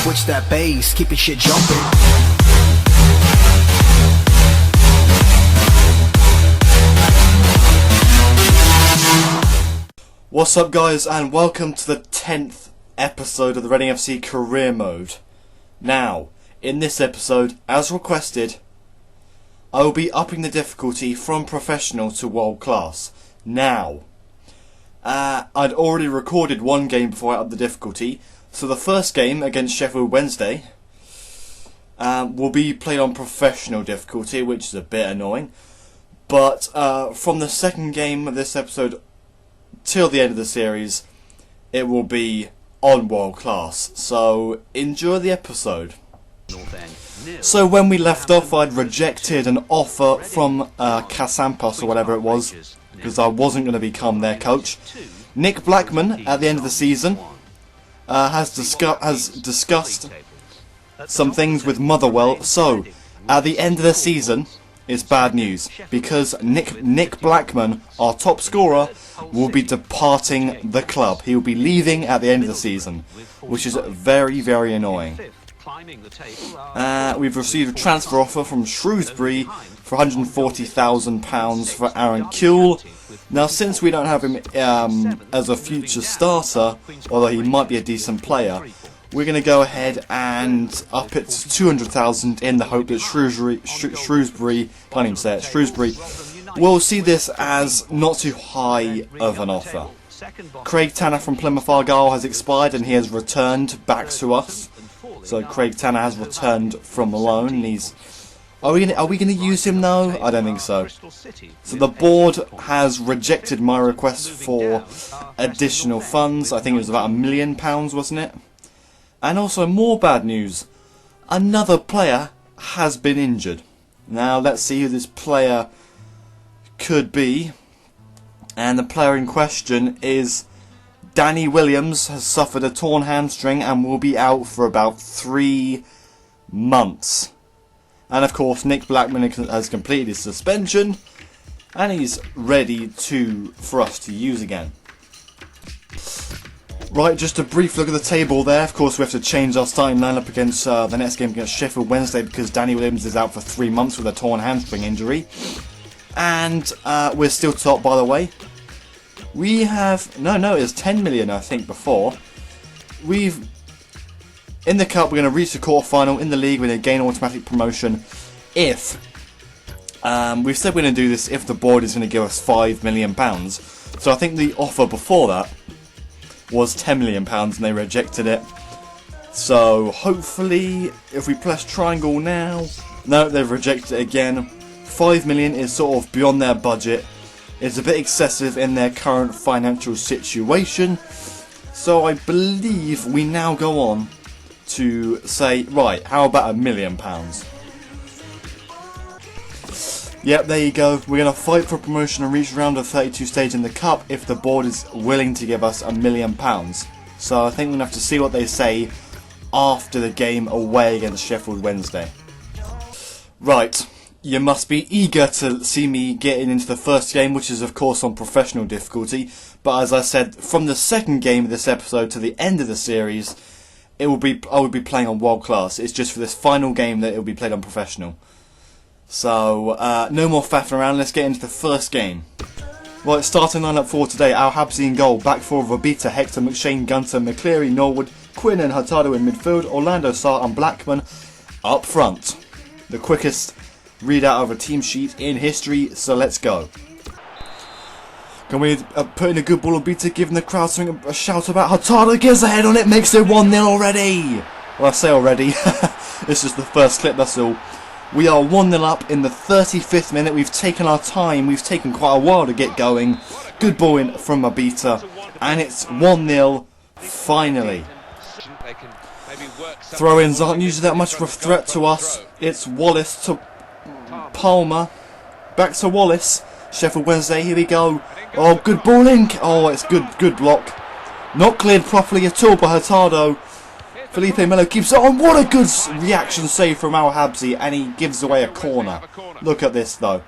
Switch that bass, keep your shit jumping. What's up guys, and welcome to the 10th episode of the Reading FC Career Mode. Now, in this episode, as requested, I will be upping the difficulty from professional to world class. Now, I'd already recorded one game before I upped the difficulty, so the first game against Sheffield Wednesday will be played on professional difficulty, which is a bit annoying. But from the second game of this episode till the end of the series, it will be on world class. So enjoy the episode. So when we left off, I'd rejected an offer from Casampos or whatever it was, because I wasn't going to become their coach. Nick Blackman at the end of the season has discussed some things with Motherwell. So at the end of the season, it's bad news, because Nick Blackman, our top scorer, will be departing the club. He will be leaving at the end of the season, which is very, very annoying. We've received a transfer offer from Shrewsbury for £140,000 for Aaron Kuehl. Now, since we don't have him as a future starter, although he might be a decent player, we're going to go ahead and up it to 200,000 in the hope that Shrewsbury, can't even say it, Shrewsbury, will see this as not too high of an offer. Craig Tanner from Plymouth Argyle has expired and he has returned back to us. So Craig Tanner has returned from loan. And he's are we going to use him though? I don't think so. So the board has rejected my request for additional funds. I think it was about £1 million, wasn't it? And also more bad news. Another player has been injured. Now let's see who this player could be. And the player in question is Danny Williams. Has suffered a torn hamstring and will be out for about 3 months. And of course Nick Blackman has completed his suspension and he's ready for us to use again. Right, just a brief look at the table there. Of course we have to change our starting lineup against the next game against Sheffield Wednesday, because Danny Williams is out for 3 months with a torn hamstring injury. And we're still top, by the way. We have no, it was 10 million I think before. In the cup, we're going to reach the quarter-final. In the league, we're going to gain automatic promotion if... we've said we're going to do this if the board is going to give us £5 million. So I think the offer before that was £10 million and they rejected it. So hopefully, if we press triangle now... No, they've rejected it again. 5 million is sort of beyond their budget. It's a bit excessive in their current financial situation. So I believe we now go on to say, right, how about £1 million? Yep, there you go. We're going to fight for promotion and reach round of 32 stage in the cup if the board is willing to give us £1 million. So I think we're going to have to see what they say after the game away against Sheffield Wednesday. Right. You must be eager to see me getting into the first game, which is of course on professional difficulty. But as I said, from the second game of this episode to the end of the series, I will be playing on world class. It's just for this final game that it will be played on professional. So no more faffing around. Let's get into the first game. Right, starting lineup for today: Al Habsi in goal, back four: Robita, Hector, McShane, Gunter, McCleary, Norwood, Quinn, and Hurtado in midfield. Orlando, Sarr, and Blackman up front. The quickest readout of a team sheet in history, so let's go. Can we put in a good ball on Beta, giving the crowd something a shout about? Hurtado gets a head on it, makes it 1-0 already. Well, I say already, it's just the first clip, that's all. We are 1-0 up in the 35th minute. We've taken our time, we've taken quite a while to get going. Good ball in from Mabita, and it's 1-0 finally. Throw-ins aren't usually that much of a threat to us. It's Wallace to Palmer, back to Wallace. Sheffield Wednesday, here we go. Oh, good ball in. Oh, it's good block. Not cleared properly at all by Hurtado. Felipe Melo keeps it on. What a good reaction save from Al Habsi, and he gives away a corner. Look at this though.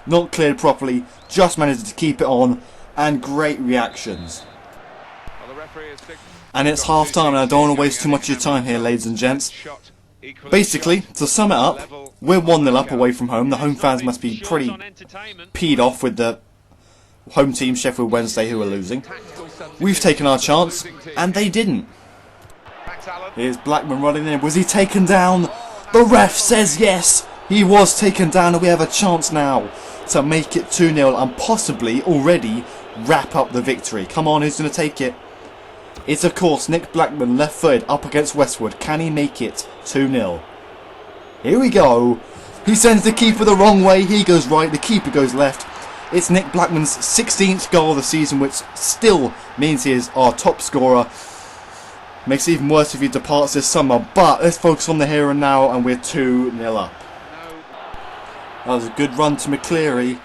Not cleared properly, just managed to keep it on, and great reactions. And it's half time, and I don't want to waste too much of your time here, ladies and gents. Basically, to sum it up, we're 1-0 up away from home. The home fans must be pretty peed off with the home team, Sheffield Wednesday, who are losing. We've taken our chance, and they didn't. Here's Blackman running in. Was he taken down? The ref says yes, he was taken down, and we have a chance now to make it 2-0 and possibly already wrap up the victory. Come on, who's going to take it? It's of course Nick Blackman, left-footed, up against Westwood. Can he make it 2-0? Here we go. He sends the keeper the wrong way. He goes right, the keeper goes left. It's Nick Blackman's 16th goal of the season, which still means he is our top scorer. Makes it even worse if he departs this summer, but let's focus on the here and now, and we're 2-0 up. That was a good run to McCleary.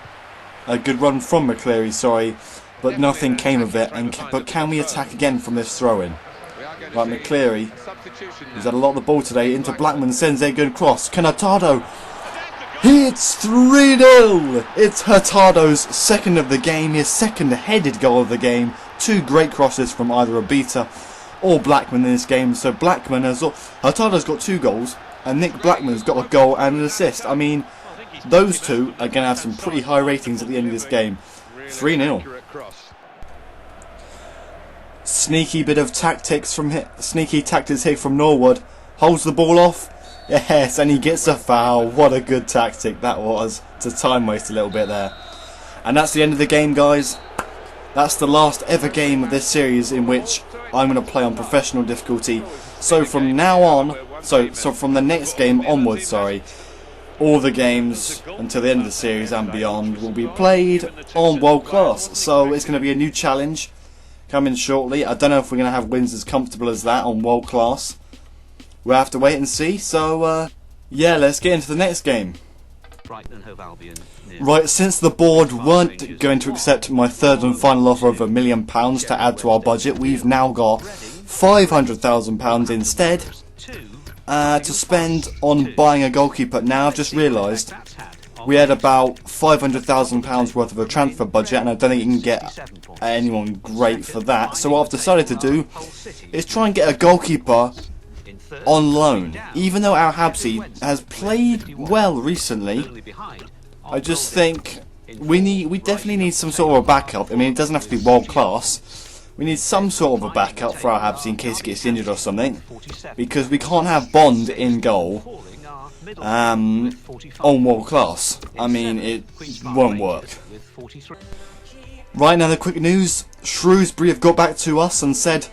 A good run from McCleary, sorry. But nothing came of it. But can we attack again from this throw-in? Right, McCleary. He's had a lot of the ball today. Into Blackman, sends a good cross. Can Hurtado? It's 3-0! It's Hurtado's second of the game. His second headed goal of the game. Two great crosses from either Obita or Blackman in this game. So Blackman has... Hurtado's got 2 goals. And Nick Blackman's got a goal and an assist. I mean, those two are going to have some pretty high ratings at the end of this game. 3-0. Sneaky bit of tactics from sneaky tactics here from Norwood. Holds the ball off. Yes, and he gets a foul. What a good tactic that was. To time waste a little bit there. And that's the end of the game, guys. That's the last ever game of this series in which I'm going to play on professional difficulty. So from now on, so from the next game onwards, sorry, all the games until the end of the series and beyond will be played on World Class. So it's going to be a new challenge coming shortly. I don't know if we're going to have wins as comfortable as that on World Class. We'll have to wait and see. So yeah, let's get into the next game. Right, since the board weren't going to accept my third and final offer of £1 million to add to our budget, we've now got £500,000 instead to spend on buying a goalkeeper. Now I've just realised we had about £500,000 worth of a transfer budget, and I don't think you can get anyone great for that. So what I've decided to do is try and get a goalkeeper on loan. Even though Al Habsi has played well recently, I just think we definitely need some sort of a backup. I mean, it doesn't have to be world class. We need some sort of a backup for Al Habsi in case he gets injured or something, because we can't have Bond in goal on world class. I mean, it won't work. Right now, the quick news: Shrewsbury have got back to us and said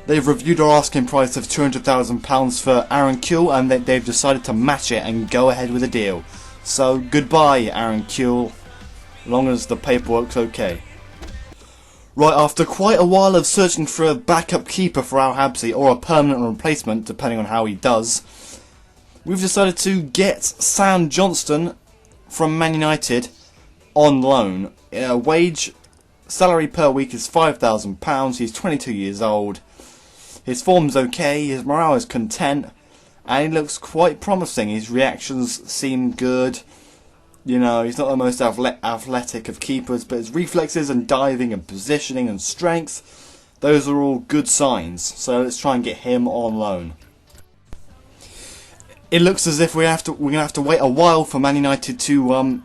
they've reviewed our asking price of £200,000 for Aaron Kuehl, and they've decided to match it and go ahead with a deal. So goodbye, Aaron Kuehl, long as the paperwork's okay. Right, after quite a while of searching for a backup keeper for Al Habsi, or a permanent replacement depending on how he does, we've decided to get Sam Johnston from Man United on loan. Salary per week is £5,000. He's 22 years old. His form's okay, his morale is content, and he looks quite promising. His reactions seem good. You know, he's not the most athletic of keepers, but his reflexes and diving and positioning and strength, those are all good signs. So let's try and get him on loan. It looks as if we're going to have to wait a while for Man United to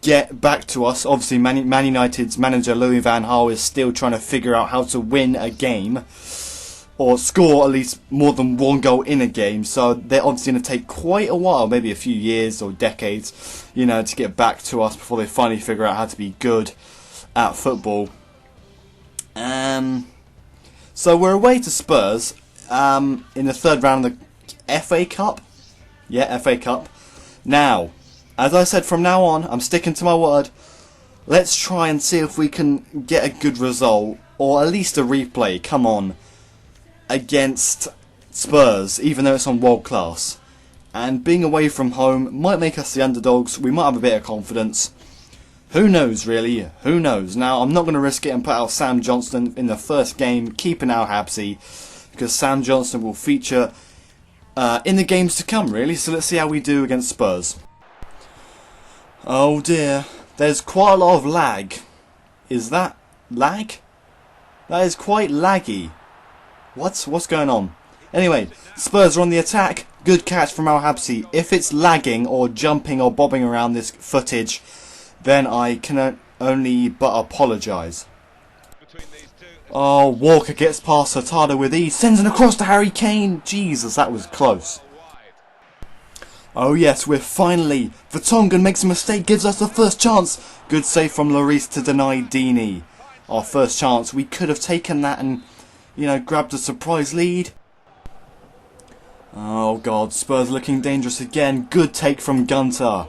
get back to us. Obviously, Man United's manager Louis van Gaal is still trying to figure out how to win a game, or score at least more than one goal in a game. So they're obviously going to take quite a while, maybe a few years or decades, you know, to get back to us before they finally figure out how to be good at football. So we're away to Spurs in the third round of the FA Cup. Yeah, FA Cup. Now, as I said, from now on, I'm sticking to my word. Let's try and see if we can get a good result, or at least a replay, come on, against Spurs, even though it's on world class. And being away from home might make us the underdogs. We might have a bit of confidence. Who knows, really? Who knows? Now, I'm not going to risk it and put out Sam Johnston in the first game, keeping Al Habsi, because Sam Johnston will feature in the games to come, really. So let's see how we do against Spurs. Oh dear, there's quite a lot of lag. Is that lag? That is quite laggy. What's going on? Anyway, Spurs are on the attack. Good catch from Al Habsi. If it's lagging or jumping or bobbing around this footage, then I can only but apologise. Oh, Walker gets past Hurtado with ease. Sends it across to Harry Kane. Jesus, that was close. Oh yes, we're finally... Vertonghen makes a mistake, gives us the first chance. Good save from Lloris to deny Deeney. Our first chance. We could have taken that and, you know, grabbed a surprise lead. Oh god, Spurs looking dangerous again. Good take from Gunter.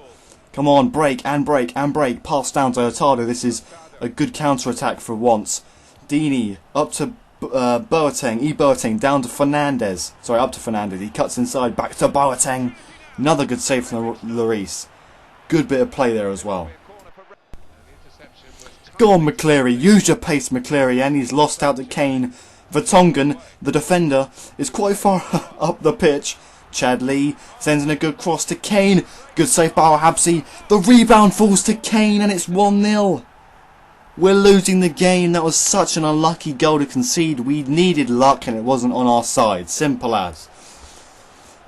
Come on, break and break and break. Pass down to Hurtado. This is a good counter-attack for once. Deeney up to Boateng down to Fernandez. Sorry, up to Fernandez. He cuts inside, back to Boateng. Another good save from Lloris. Good bit of play there as well. Go on, McCleary. Use your pace, McCleary. And he's lost out to Kane. Vertonghen, the defender, is quite far up the pitch. Chad Lee sends in a good cross to Kane. Good save by Al Habsi. The rebound falls to Kane and it's 1-0. We're losing the game. That was such an unlucky goal to concede. We needed luck and it wasn't on our side. Simple as.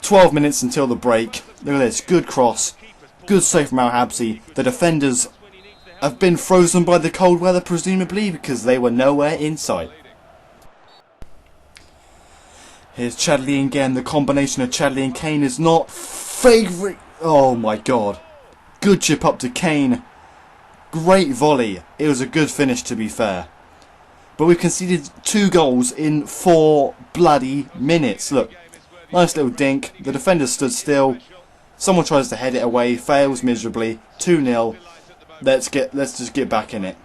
12 minutes until the break. Look at this. Good cross. Good save from Al Habsi. The defenders have been frozen by the cold weather, presumably, because they were nowhere in sight. Here's Chadley again. The combination of Chadley and Kane is not favourite. Oh my god. Good chip up to Kane. Great volley. It was a good finish, to be fair. But we conceded 2 goals in 4 bloody minutes. Look. Nice little dink. The defender stood still. Someone tries to head it away. Fails miserably. 2-0. Let's just get back in it.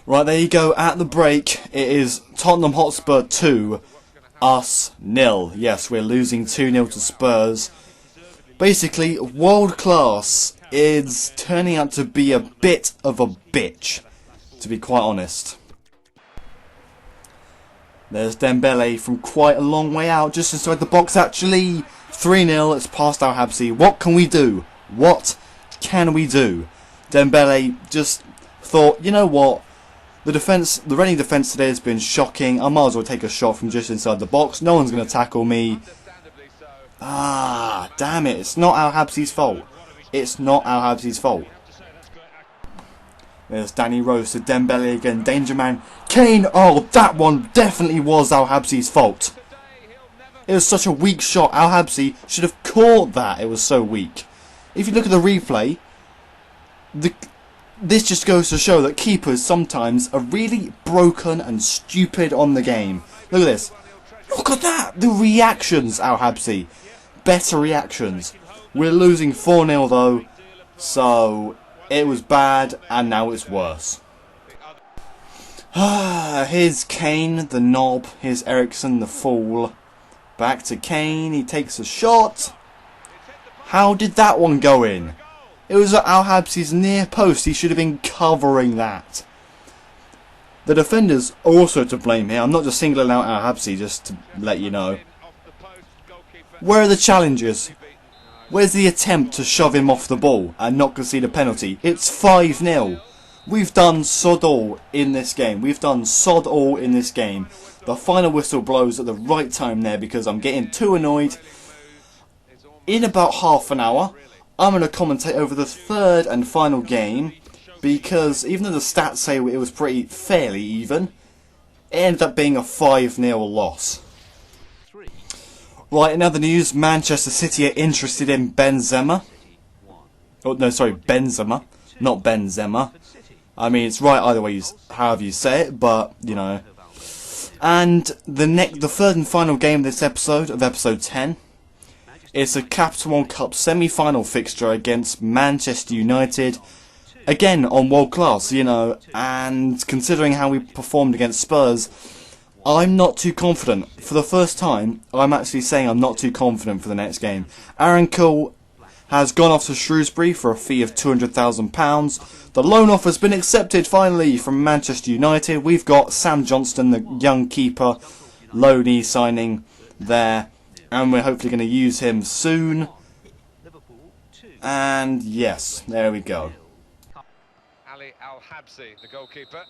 Right, there you go. At the break, it is Tottenham Hotspur 2, us 0. Yes, we're losing 2-0 to Spurs. Basically, world class is turning out to be a bit of a bitch, to be quite honest. There's Dembele from quite a long way out, just inside the box actually. 3-0, it's past Al Habsi. What can we do? What can we do? Dembele just thought, you know what? The Reading defence today has been shocking. I might as well take a shot from just inside the box. No one's going to tackle me. Ah, damn it. It's not Al Habsi's fault. It's not Al Habsi's fault. There's Danny Rose to Dembele again. Danger man. Kane. Oh, that one definitely was Al Habsi's fault. It was such a weak shot. Al Habsi should have caught that. It was so weak. If you look at the replay, this just goes to show that keepers sometimes are really broken and stupid on the game. Look at this. Look at that. The reactions, Al Habsi. Better reactions. We're losing 4-0 though. So it was bad and now it's worse. Here's Kane, the knob. Here's Eriksson, the fool. Back to Kane. He takes a shot. How did that one go in? It was at Al Habsi's near post. He should have been covering that. The defenders are also to blame here. I'm not just singling out Al Habsi, just to let you know. Where are the challenges? Where's the attempt to shove him off the ball and not concede a penalty? It's 5-0. We've done sod all in this game. We've done sod all in this game. The final whistle blows at the right time there because I'm getting too annoyed. In about half an hour, I'm going to commentate over the third and final game because even though the stats say it was pretty fairly even, it ended up being a 5-0 loss. Right, in other news, Manchester City are interested in Benzema. Oh, no, sorry, Benzema, not Benzema. I mean, it's right either way, however you say it, but, you know. And the third and final game of this episode, of episode 10, is a Capital One Cup semi-final fixture against Manchester United. Again, on world class, you know, and considering how we performed against Spurs, I'm not too confident. For the first time, I'm actually saying I'm not too confident for the next game. Aaron Cole has gone off to Shrewsbury for a fee of £200,000. The loan offer has been accepted finally from Manchester United. We've got Sam Johnston, the young keeper, loanee signing there. And we're hopefully going to use him soon. And yes, there we go. Ali Al Habsi, the goalkeeper.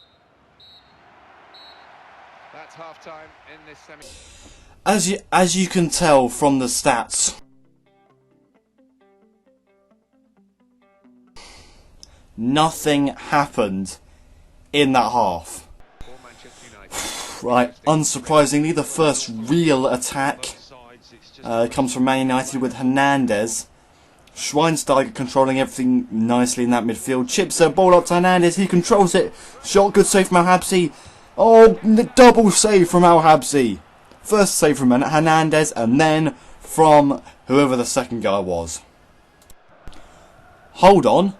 That's half time in this semi. As you can tell from the stats, nothing happened in that half. Right, unsurprisingly, the first real attack comes from Man United with Hernandez. Schweinsteiger controlling everything nicely in that midfield. Chips a ball up to Hernandez. He controls it. Shot, good save from Al Habsi. Oh, double save from Al Habsi. First save from Hernandez and then from whoever the second guy was. Hold on.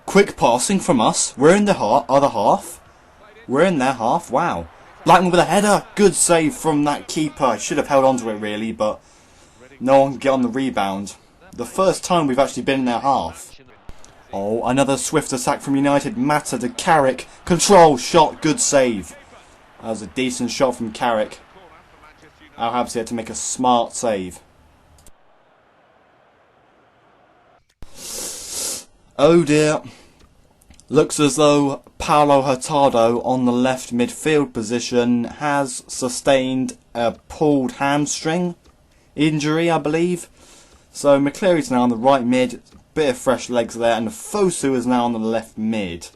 Quick passing from us. We're in the other half. We're in their half. Wow. Blackman with a header. Good save from that keeper. I should have held on to it really, but no one can get on the rebound. The first time we've actually been in their half. Oh, another swift attack from United. Mata to Carrick. Control, shot, good save. That was a decent shot from Carrick. Al Habsi had to make a smart save. Oh dear. Looks as though Paulo Hurtado on the left midfield position has sustained a pulled hamstring injury, I believe. So McCleary's now on the right mid, bit of fresh legs there, and Fosu is now on the left mid.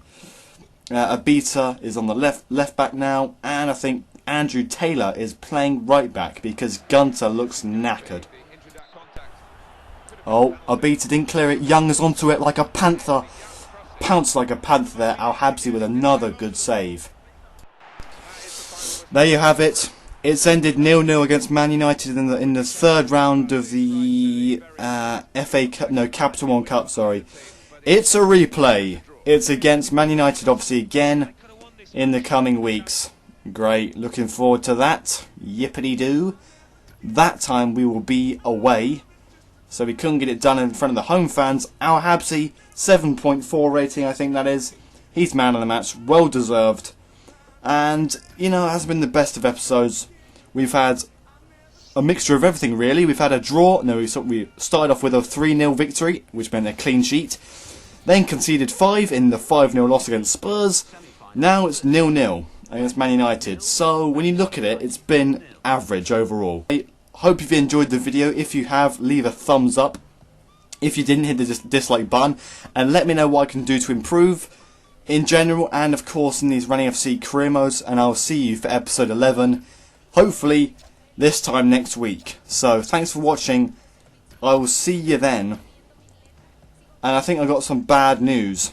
Abita is on the left back now, and I think Andrew Taylor is playing right back because Gunter looks knackered. Oh, Abita didn't clear it. Young is onto it like a panther. Pounced like a panther there. Al Habsi with another good save. There you have it. It's ended 0-0 against Man United in the third round of the FA Cup, no, Capital One Cup, sorry. It's a replay. It's against Man United, obviously, again in the coming weeks. Great, looking forward to that. Yippity-doo. That time we will be away, so we couldn't get it done in front of the home fans. Al Habsi, 7.4 rating, I think that is. He's man of the match, well deserved. And, you know, it has been the best of episodes. We've had a mixture of everything, really. We've had a draw. No, we started off with a 3-0 victory, which meant a clean sheet. Then conceded 5 in the 5-0 loss against Spurs. Now it's 0-0 against Man United. So, when you look at it, it's been average overall. I hope you've enjoyed the video. If you have, leave a thumbs up. If you didn't, hit the dislike button. And let me know what I can do to improve in general, and of course in these Running FC career modes, and I'll see you for episode 11, hopefully this time next week. So thanks for watching, I will see you then. And I think I got some bad news.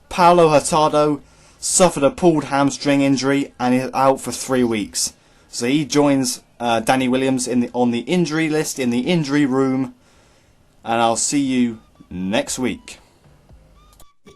Paulo Hurtado suffered a pulled hamstring injury and is out for 3 weeks. So he joins Danny Williams on the injury list in the injury room, and I'll see you next week.